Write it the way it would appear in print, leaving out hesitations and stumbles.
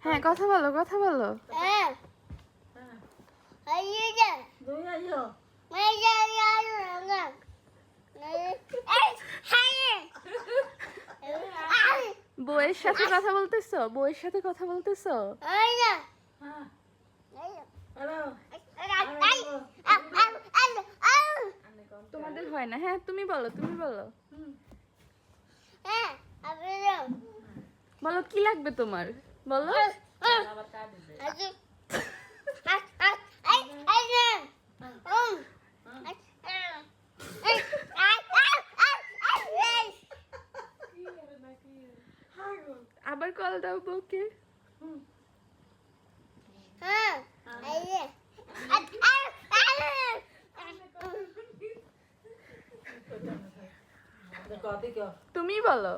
হ্যাঁ কথা বলো কথা বলো। বউয়ের সাথে কথা বলতেছো? বউয়ের সাথে কথা বলতেছো? তোমাদের হয় না? হ্যাঁ তুমি বলো তুমি বলো। বলো কি লাগবে তোমার বলো। আবার কল দাও বউকে। তুমি বলো।